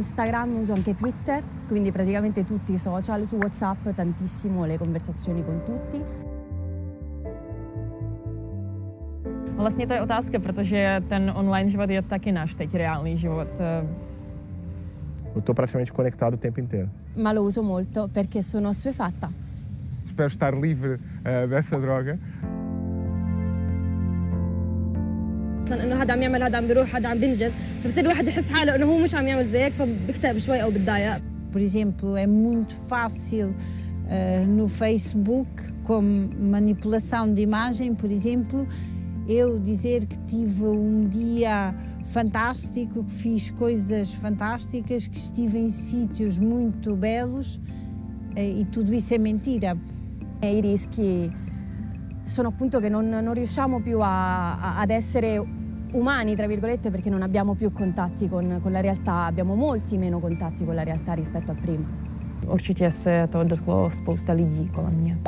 Instagram, uso anche Twitter, quindi praticamente tutti i social, su WhatsApp tantissimo le conversazioni con tutti. Vlastně to je otázka, protože ten online život je taky náš teď reálný život. Eu estou praticamente conectado o tempo inteiro. Ma lo uso molto perché sono assuefatta. Espero estar livre dessa droga. انه هذا عم يعمل هذا عم بيروح هذا عم بينجز فبصير الواحد يحس حاله انه هو مش عم يعمل زيك فبكتئب شوي او بتضايق. Por exemplo, é muito fácil no Facebook, com manipulação de imagem, por exemplo, eu dizer que tive um dia fantástico, que fiz coisas fantásticas, que estive em sítios muito belos e tudo isso é mentira. I rischi sono appunto che non riusciamo più ad essere umani, tra virgolette, perché non abbiamo più contatti con la realtà, abbiamo molti meno contatti con la realtà rispetto a prima. Určitě se to dotklo spousta lidí kolem mě.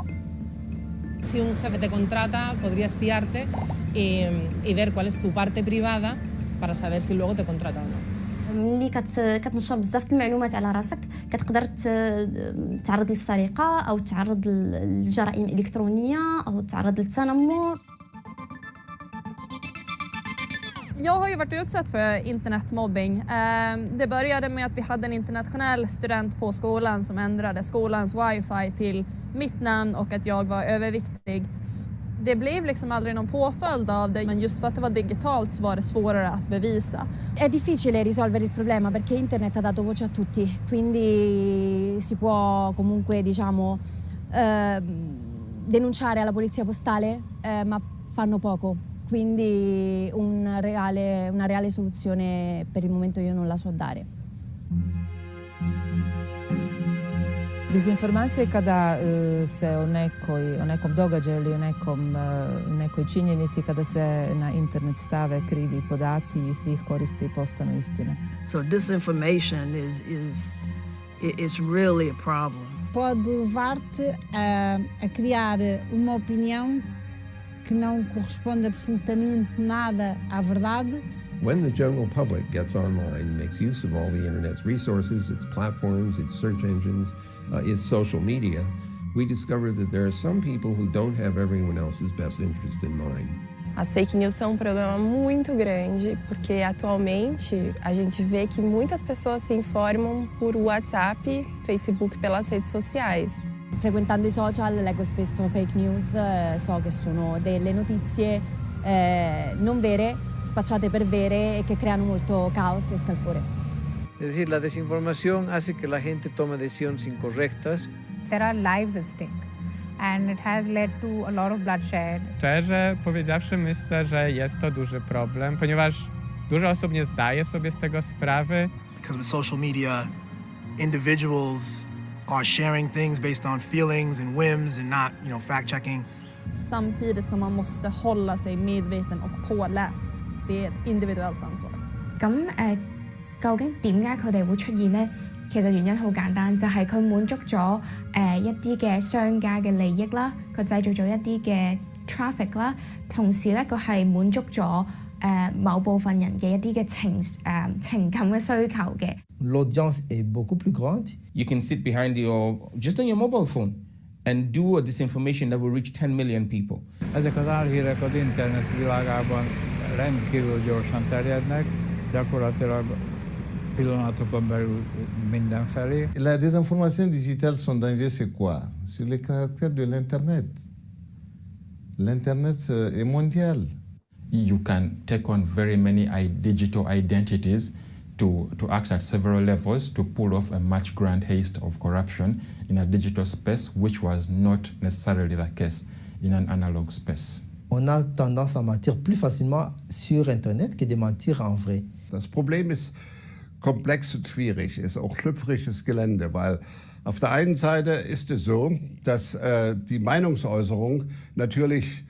Si un jefe te contrata, podría espiarte y ver cuál es tu parte privada para saber si luego te contrata o no. ملي كتنشر بزاف المعلومات على راسك كتقدر تعرض للسرقه او تعرض للجرائم الكترونيه او تعرض للتنمر. Jag har ju varit utsatt för internetmobbing. Det började med att vi hade en internationell student på skolan som ändrade skolans wifi till mitt namn och att jag var överviktig. Det blev liksom aldrig någon påföljd av det, men just för att det var digitalt så var det svårare att bevisa. È difficile risolvere il problema perché internet ha dato voce a tutti, quindi si può comunque, diciamo, denunciare alla polizia postale, ma fanno poco. Quindi una reale soluzione per il momento io non la so dare. Dezinformacije kada se o nekom događaju ili nekoj činjenici, kada se na internet stave krivi podaci i svih koristi postanu istina. So disinformation is really a problem. Pode levar-te a criar uma opinião que não corresponde absolutamente nada à verdade. When the general public gets online and makes use of all the internet's resources, its platforms, its search engines, its social media, we discover that there are some people who don't have everyone else's best interest in mind. As fake news são um problema muito grande, porque atualmente a gente vê que muitas pessoas se informam por WhatsApp, Facebook, pelas redes sociais. Frequentando i social leggo spesso fake news, so che sono delle notizie non vere, spacciate per vere e che creano molto caos e scalpore. Es decir, la desinformación hace que la gente tome decisiones incorrectas. There are lives at stake and it has led to a lot of bloodshed. Szczerze powiedziawszy, myślę, że jest to duży problem, ponieważ dużo osób nie zdaje sobie z tego sprawy. Because with social media, individuals are sharing things based on feelings and whims and not, fact-checking. Samtidigt som man måste hålla sig medveten och påläst. Det är ett individuellt ansvar. 究竟點解佢哋會出現呢？其實原因好簡單，就係佢滿足咗一啲嘅商家嘅利益啦，佢製造咗一啲嘅 traffic 啦，同時咧佢係滿足咗某部分人嘅一啲嘅情感嘅需求嘅。L'audience est beaucoup plus grande. You can sit behind just on your mobile phone and do a disinformation that will reach 10 million people. Ezek az álhírek az internet világában rendkívül gyorsan terjednek, gyakorlatilag pillanatokon belül mindenfelé. La désinformation digitale, son danger, c'est quoi? C'est le caractère de l'Internet. L'Internet est mondial. You can take on very many digital identities to act at several levels to pull off a much grand haste of corruption in a digital space, which was not necessarily the case in an analog space. On a tendance à mentir plus facilement sur Internet que de mentir en vrai. Das Problem ist komplex und schwierig, ist auch schlüpfriges Gelände, weil auf der einen Seite ist es so, dass die Meinungsäußerung natürlich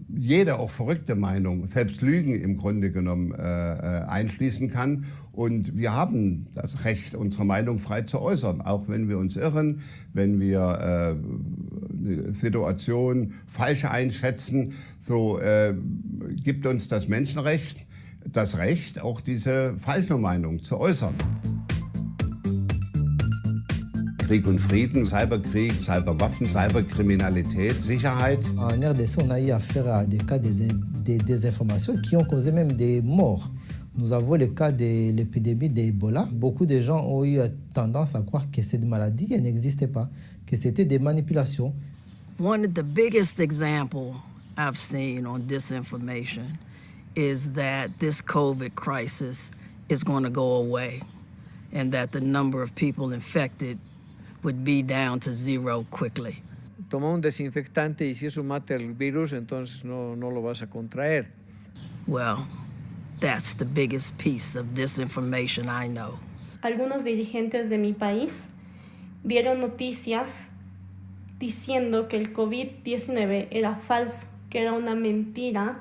jede, auch verrückte Meinung, selbst Lügen im Grunde genommen einschließen kann. Und wir haben das Recht, unsere Meinung frei zu äußern, auch wenn wir uns irren, wenn wir eine Situation falsch einschätzen. So gibt uns das Menschenrecht das Recht, auch diese falsche Meinung zu äußern. Krieg und Frieden, Cyberkrieg, Cyberwaffen, Cyberkriminalität, Sicherheit. En RDC, on a eu affaire à des cas de désinformation qui ont causé même des morts. Nous avons le cas de l'épidémie d'Ebola. Beaucoup de gens ont eu tendance à croire que cette maladie elle n'existait pas, que c'était des manipulations. One of the biggest examples I've seen on disinformation is that this COVID crisis is going to go away and that the number of people infected would be down to zero quickly. Toma un desinfectante y si eso mata el virus, entonces no lo vas a contraer. Well, that's the biggest piece of disinformation I know. Algunos dirigentes de mi país dieron noticias diciendo que el COVID-19 era falso, que era una mentira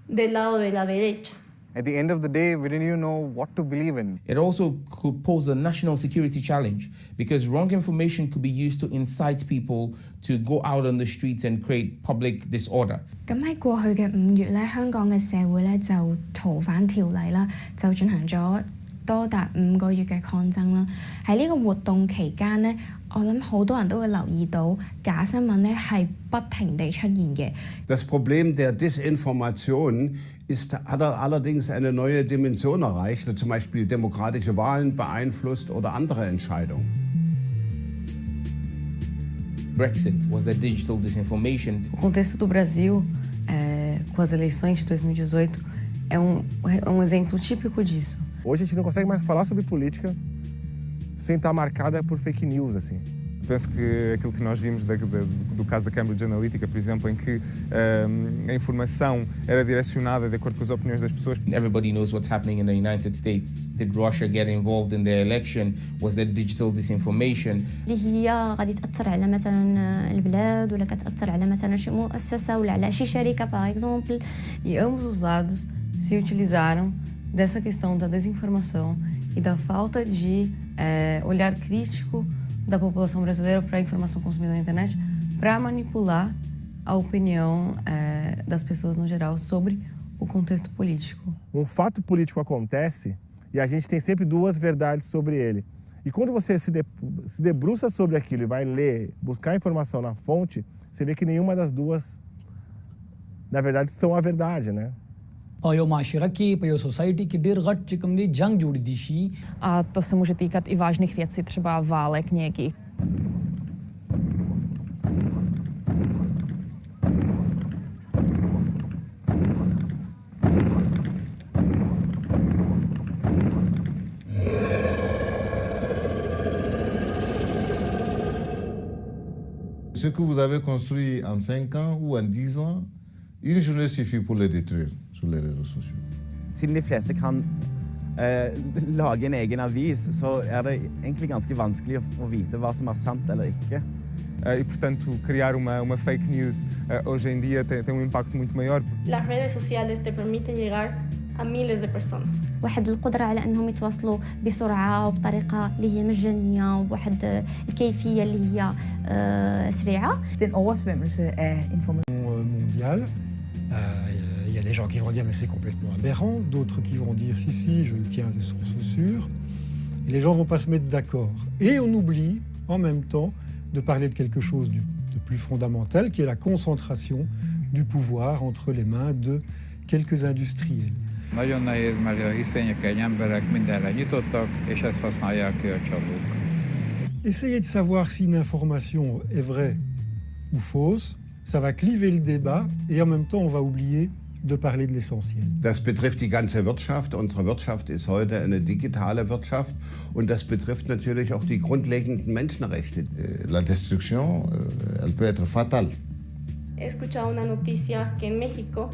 del lado de la derecha. At the end of the day, we didn't even know what to believe in. It also could pose a national security challenge because wrong information could be used to incite people to go out on the streets and create public disorder. 咁喺過去嘅5月咧，香港嘅社會咧就逃犯條例啦，就進行咗多達5個月嘅抗爭啦。喺呢個活動期間咧，我諗好多人都會留意到假新聞咧係不停地出現嘅。Das Problem der Desinformation hat allerdings eine neue Dimension erreicht, zum Beispiel demokratische Wahlen beeinflusst oder andere Entscheidungen. Brexit was a digital disinformation. O contexto do Brasil, com as eleições de 2018, é um exemplo típico disso. Hoje a gente não consegue mais falar sobre política sem estar marcada por fake news, assim. Penso que aquilo que nós vimos do caso da Cambridge Analytica, por exemplo, em que a informação era direcionada de acordo com as opiniões das pessoas. Everybody knows what's happening in the United States. Did Russia get involved in the election? Was there digital disinformation? اللي هي غادي تأثر على مثلا البلاد ولا كتأثر على مثلا شي مؤسسة ولا على شي شركة par exemple. E ambos os lados se utilizaram dessa questão da desinformação e da falta de olhar crítico da população brasileira para a informação consumida na internet para manipular a opinião das pessoas no geral sobre o contexto político. Um fato político acontece e a gente tem sempre duas verdades sobre ele. E quando você se debruça sobre aquilo e vai ler, buscar informação na fonte, você vê que nenhuma das duas, na verdade, são a verdade, né? Jo maširaky, jo society, kdy rgat čekamdy jang juridiší. A to se může týkat i vážných věcí, třeba válek nějakých. Ce que vous avez construit en 5 ans ou en 10 ans, une journée suffit pour le détruire sur les réseaux sociaux. Siden de fleste kan lage en egen avis, så det egentlig ganske vanskelig å vite hva som sant eller ikke. E, portanto, criar uma fake news hoje em dia tem impacto muito maior. Las redes sociales te permiten llegar a miles de personas. واحد القدرة على أنهم يتواصلوا بسرعة وبطريقة اللي هي مجانية وبواحد الكيفية اللي هي سريعة. Den oversvømmelse af information mondiale. Il y a des gens qui vont dire mais c'est complètement aberrant, d'autres qui vont dire si, je le tiens de source sûre. Et les gens vont pas se mettre d'accord. Et on oublie en même temps de parler de quelque chose de plus fondamental qui est la concentration du pouvoir entre les mains de quelques industriels. Nagyon nehéz, mert a hiszényekkel emberek mindenre nyitottak, és ezt használják ki a csalók. Essayer de savoir si une information est vraie ou fausse, ça va cliver le débat et en même temps on va oublier de parler de l'essentiel. Das betrifft die ganze Wirtschaft. Unsere Wirtschaft ist heute eine digitale Wirtschaft und das betrifft natürlich auch die grundlegenden Menschenrechte. La destruction, elle peut être fatale. He escuchado una noticia que en México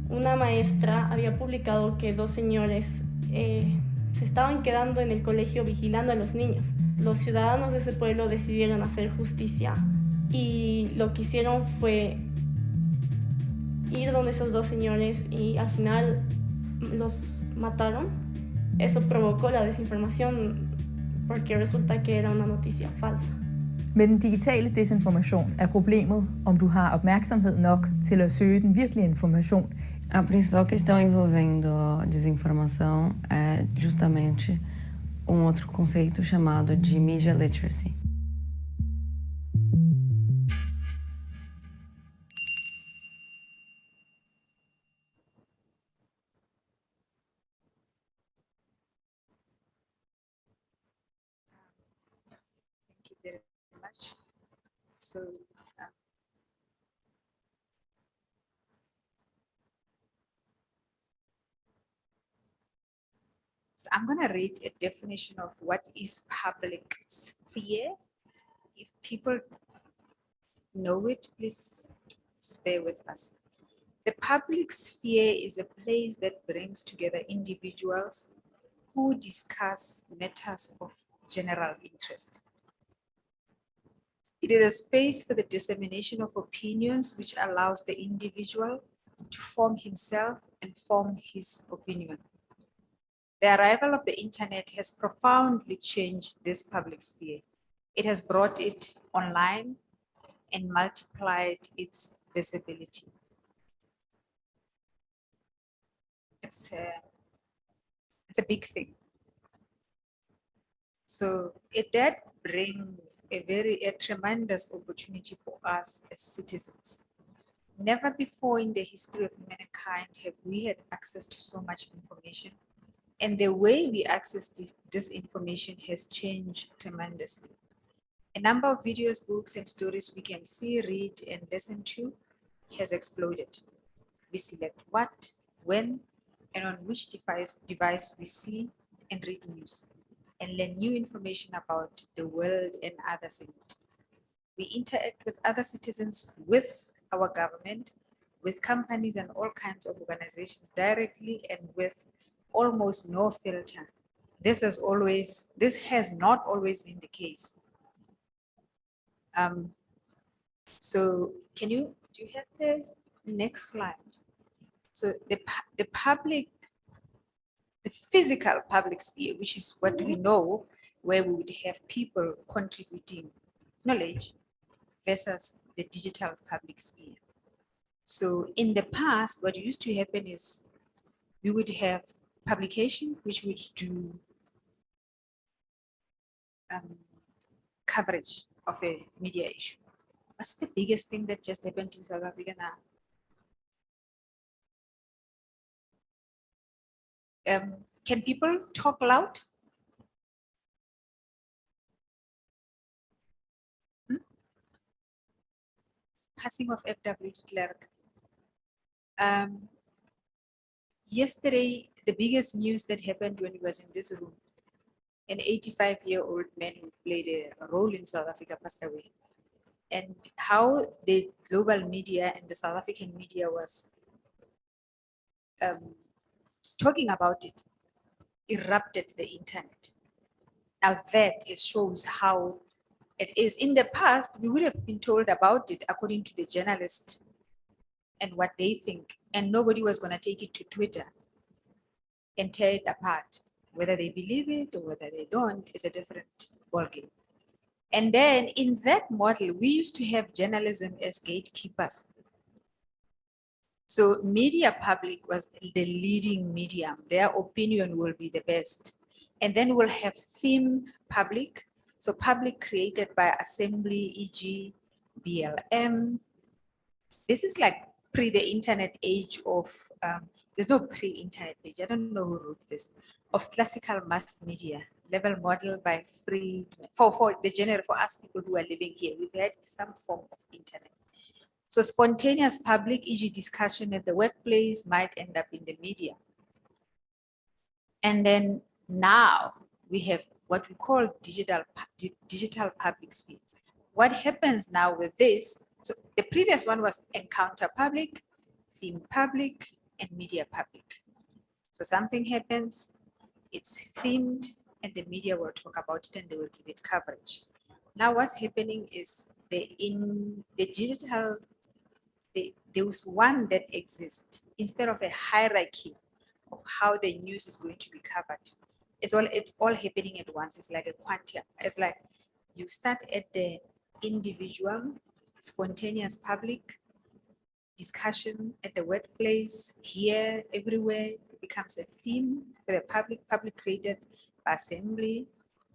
una maestra había publicado que 2 señores se estaban quedando en el colegio vigilando a los niños. Los ciudadanos de ese pueblo decidieron hacer justicia y lo que hicieron fue ir donde esos 2 señores y al final los mataron. Eso provocó la desinformación porque resulta que era una noticia falsa. Med den digitale desinformation er problemet, om du har opmærksomhed nok til at søge den virkelige information. A principal questão envolvendo desinformação é justamente outro conceito chamado de media literacy. Thank you very much. So, I'm going to read a definition of what is public sphere. If people know it, please bear with us. The public sphere is a place that brings together individuals who discuss matters of general interest. It is a space for the dissemination of opinions which allows the individual to form himself and form his opinion. The arrival of the internet has profoundly changed this public sphere. It has brought it online and multiplied its visibility. It's a big thing. So that brings a tremendous opportunity for us as citizens. Never before in the history of mankind have we had access to so much information. And the way we access this information has changed tremendously. A number of videos, books, and stories we can see, read, and listen to has exploded. We select what, when, and on which device we see and read news, and learn new information about the world and others in it. We interact with other citizens, with our government, with companies and all kinds of organizations directly and with almost no filter. This has not always been the case. So do you have the next slide? So the physical public sphere, which is what we know, where we would have people contributing knowledge, versus the digital public sphere. So in the past, what used to happen is we would have publication which would do coverage of a media issue. What's the biggest thing that just happened in South Africa now? Can people talk loud? Passing of FW de Klerk. Yesterday, the biggest news that happened when he was in this room, an 85-year-old man who played a role in South Africa passed away. And how the global media and the South African media was talking about it, erupted the internet. Now that shows how it is. In the past, we would have been told about it according to the journalist and what they think, and nobody was going to take it to Twitter and tear it apart. Whether they believe it or whether they don't is a different ballgame. And then in that model, we used to have journalism as gatekeepers. So media public was the leading medium. Their opinion will be the best. And then we'll have theme public. So public created by assembly, e.g. BLM. This is like the internet age of, there's no pre-internet age, I don't know who wrote this, of classical mass media, level model by free, for us people who are living here, we've had some form of internet. So spontaneous public, e.g. discussion at the workplace might end up in the media. And then now we have what we call digital public sphere. What happens now with this, so the previous one was encounter public, theme public, and media public. So something happens, it's themed, and the media will talk about it and they will give it coverage. Now what's happening is in the digital, there was one that exists instead of a hierarchy of how the news is going to be covered. It's all happening at once. It's like a quantum. It's like you start at the individual, spontaneous public, discussion at the workplace, here, everywhere. It becomes a theme for the public created assembly,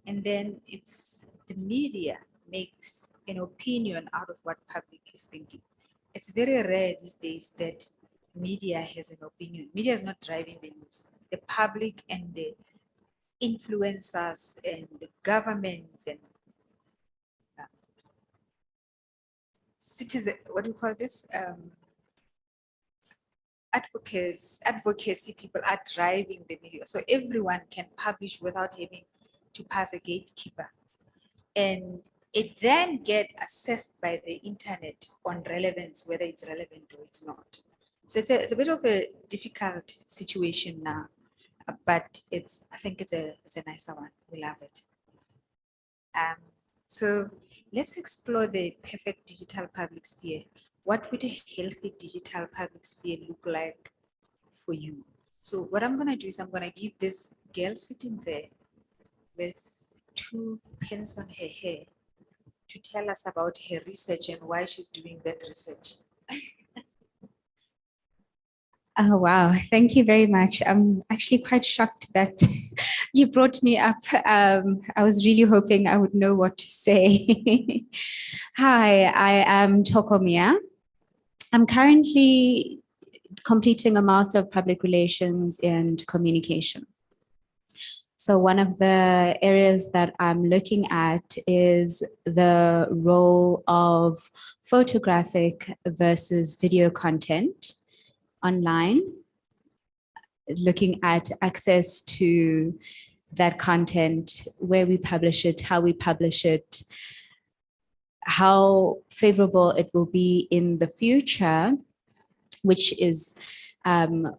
and then it's the media makes an opinion out of what public is thinking. It's very rare these days that media has an opinion. Media is not driving the news. The public and the influencers and the governments and citizen, what do you call this? Advocacy people are driving the media. So everyone can publish without having to pass a gatekeeper. And it then get assessed by the internet on relevance, whether it's relevant or it's not. So it's a bit of a difficult situation now, but I think it's a nicer one. We love it. So let's explore the perfect digital public sphere. What would a healthy digital public sphere look like for you? So what I'm gonna do is I'm gonna give this girl sitting there with 2 pins on her hair to tell us about her research and why she's doing that research. Oh, wow. Thank you very much. I'm actually quite shocked that you brought me up. I was really hoping I would know what to say. Hi, I am Tokomia. I'm currently completing a Master of Public Relations and Communication. So one of the areas that I'm looking at is the role of photographic versus video content online, looking at access to that content, where we publish it, how we publish it, how favorable it will be in the future, which is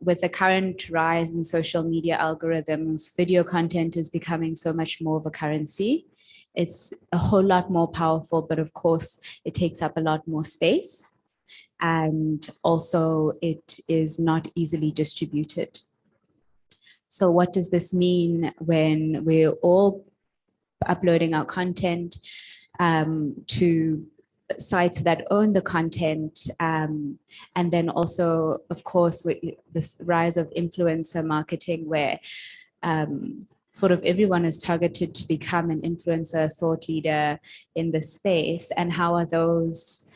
with the current rise in social media algorithms, video content is becoming so much more of a currency. It's a whole lot more powerful, but of course, it takes up a lot more space. And also it is not easily distributed. So what does this mean when we're all uploading our content to sites that own the content, and then also, of course, with this rise of influencer marketing where sort of everyone is targeted to become an influencer, thought leader in the space, and how are those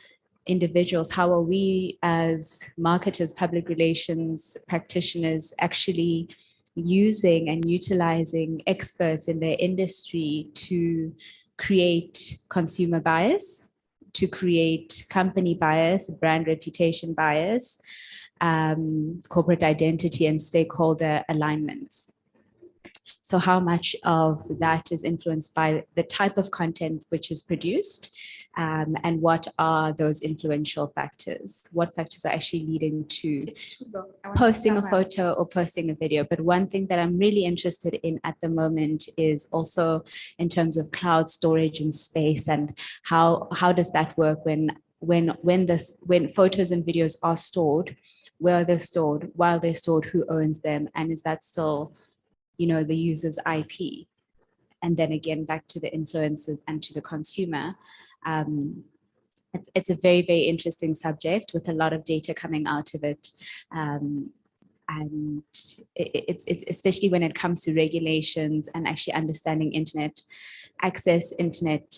individuals, how are we as marketers, public relations practitioners actually using and utilizing experts in their industry to create consumer bias, to create company bias, brand reputation bias, corporate identity and stakeholder alignments. So how much of that is influenced by the type of content which is produced, and what are those influential factors? What factors are actually leading to posting a photo or posting a video? But one thing that I'm really interested in at the moment is also in terms of cloud storage and space, and how does that work when photos and videos are stored, where are they stored, while they're stored, who owns them, and is that still, you know, the user's IP? And then again, back to the influencers and to the consumer. It's a very, very interesting subject with a lot of data coming out of it. And it's especially when it comes to regulations and actually understanding internet access, internet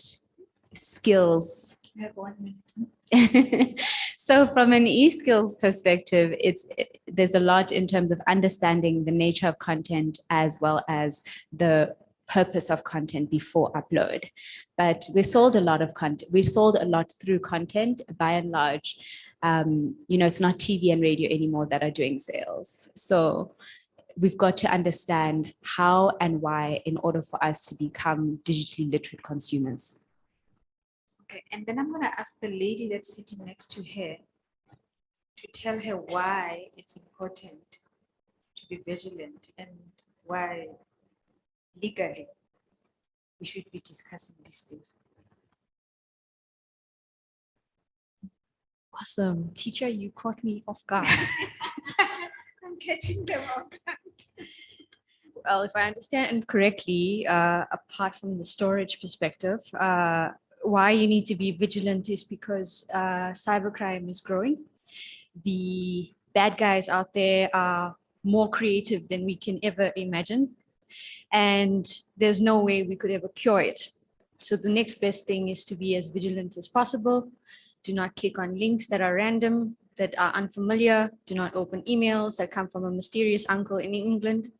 skills. You have 1 minute. So from an e-skills perspective, there's a lot in terms of understanding the nature of content as well as the purpose of content before upload. But we sold a lot of content. We sold a lot through content by and large. You know, it's not TV and radio anymore that are doing sales. So we've got to understand how and why in order for us to become digitally literate consumers. Okay, and then I'm going to ask the lady that's sitting next to her to tell her why it's important to be vigilant and why legally we should be discussing these things. Awesome. Teacher, you caught me off guard. I'm catching them off guard. Well, if I understand correctly, apart from the storage perspective, why you need to be vigilant is because cybercrime is growing. The bad guys out there are more creative than we can ever imagine. and there's no way we could ever cure it. So the next best thing is to be as vigilant as possible. Do not click on links that are random, that are unfamiliar. Do not open emails that come from a mysterious uncle in England,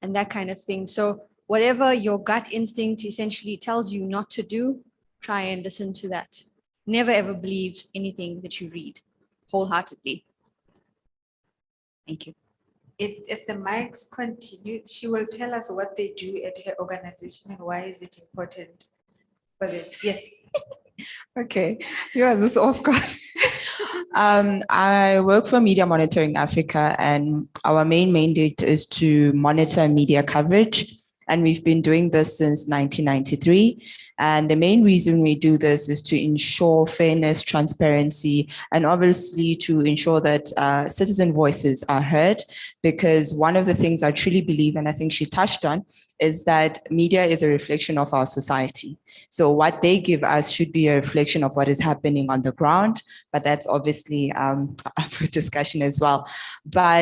and that kind of thing. So whatever your gut instinct essentially tells you not to do, try and listen to that. Never ever believe anything that you read wholeheartedly. Thank you. As the mics continue, she will tell us what they do at her organization and why is it important. But yes. Okay, you are this off guard. I work for Media Monitoring Africa, and our main mandate is to monitor media coverage. And we've been doing this since 1993. And the main reason we do this is to ensure fairness, transparency, and obviously to ensure that citizen voices are heard. Because one of the things I truly believe, and I think she touched on, is that media is a reflection of our society. So what they give us should be a reflection of what is happening on the ground, but that's obviously up for discussion as well. But